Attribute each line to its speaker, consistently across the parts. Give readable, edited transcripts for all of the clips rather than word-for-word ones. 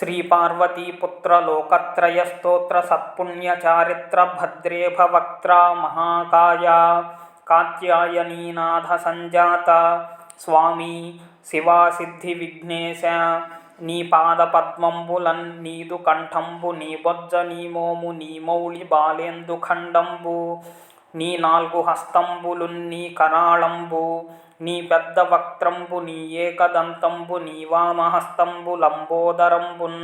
Speaker 1: श्रीपार्वतीपुत्र लोकत्रयस्तोत्र सत्पुण्यचारित्र भद्रे भवक्त्रा महाकाया कात्यायनीनाथ संजात स्वामी शिवा सिद्धि विघ्नेश నీ పాద పద్మంబులన్ నీదు కంఠంబు నీ బొజ్జ నీ మోము నీ మౌళి బాలేందు ఖండంబు నీ నాల్గు హస్తంబులున్ నీ కరాళంబు నీ పెద్ద వక్త్రంబు నీ ఏకదంతంబు నీ వామహస్తంబు లంబోదరంబున్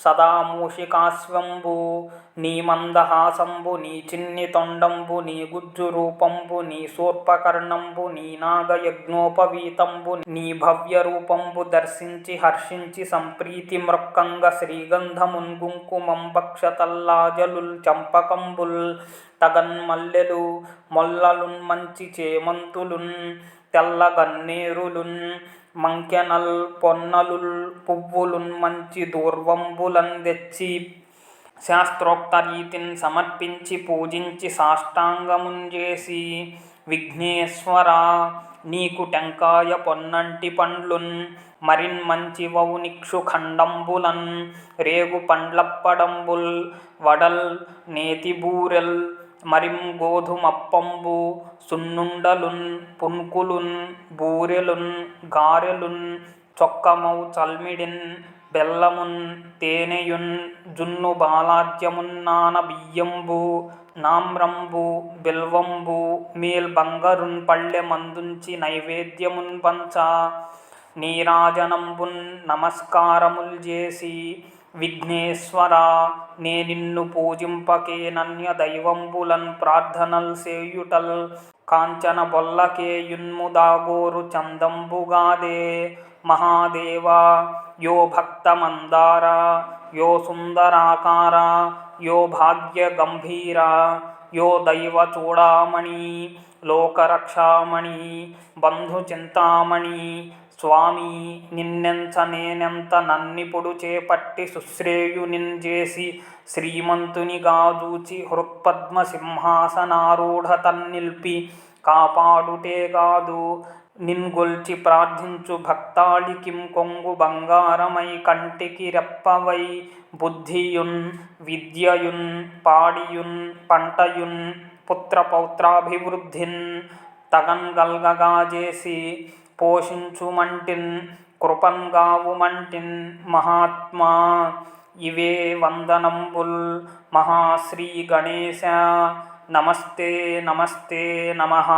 Speaker 1: సదా మూషికాశ్వంబు నీ మందహాసంబు నీ చిన్ని తొండంబు నీ గుజ్జు రూపంబు నీ శూర్పకర్ణంబు నీ నాగయజ్ఞోపవీతంబు నీ భవ్య రూపంబు దర్శించి హర్షించి సంప్రీతి మృక్కంగ శ్రీగంధమున్ గుంకుమం భక్షతల్లాజలుల్ చంపకంబుల్ తగన్మల్లెలు మొల్లలున్ మంచి చేమంతులున్ తెల్ల గన్నేరులున్ మంకెనల్ పొన్నలుల్ పువ్వులున్ మంచి దూర్వంబులన్ తెచ్చి శాస్త్రోక్త రీతిని సమర్పించి పూజించి సాష్టాంగమున్ చేసి విఘ్నేశ్వర నీకు టెంకాయ పొన్నంటి పండ్లున్ మరిన్ మంచి వౌనిక్షు ఖండంబులన్ రేగు పండ్లప్పడంబుల్ వడల్ నేతి బూరెల్ మరిం గోధుమప్పంబు సున్నుండలున్ పున్కులున్ బూరెలున్ గారెలున్ చొక్కమౌ చల్మిడిన్ బెల్లమున్ తేనెయున్ జున్ను బాలాజ్యమున్ నాన బియ్యంబు నామ్రంబు బిల్వంబు మేల్ బంగరున్ పళ్ళె మందుంచి నైవేద్యమున్ పంచ నీరాజనంబున్ నమస్కారముల్ చేసి విఘ్నేశ్వర నే నిన్ను పూజింపకే నన్య దైవంబులన్ ప్రార్థనల్ సేయుటల్ కాంచన బొల్లకేయున్ముదాగోరు చందంబుగాదే మహాదేవ యో భక్తమందార యో సుందరాకార యో భాగ్య గంభీర యో దైవ చూడామణి లోకరక్షామణి బంధుచింతామణి స్వామి నిన్నెంచ నేనెంత నన్నిపుడు చేపట్టి సుశ్రేయునిన్ చేసి శ్రీమంతునిగా దూచి హృత్పద్మ సింహాసనారూఢ తన్నిల్పి కాపాడుటేగాదు నిన్గొల్చి ప్రార్థించు భక్తాళికిం కొంగు బంగారమై కంటికి రెప్పవై బుద్ధియున్ విద్యయున్ పాడియున్ పంటయున్ పుత్రపౌత్రాభివృద్ధిన్ తగన్గల్గగా చేసి పోషించుమంటిన్ కృపంగావుమంటిన్ మహాత్మా ఇవే వందనంబుల్ మహాశ్రీ గణేశ నమస్తే నమస్తే నమః.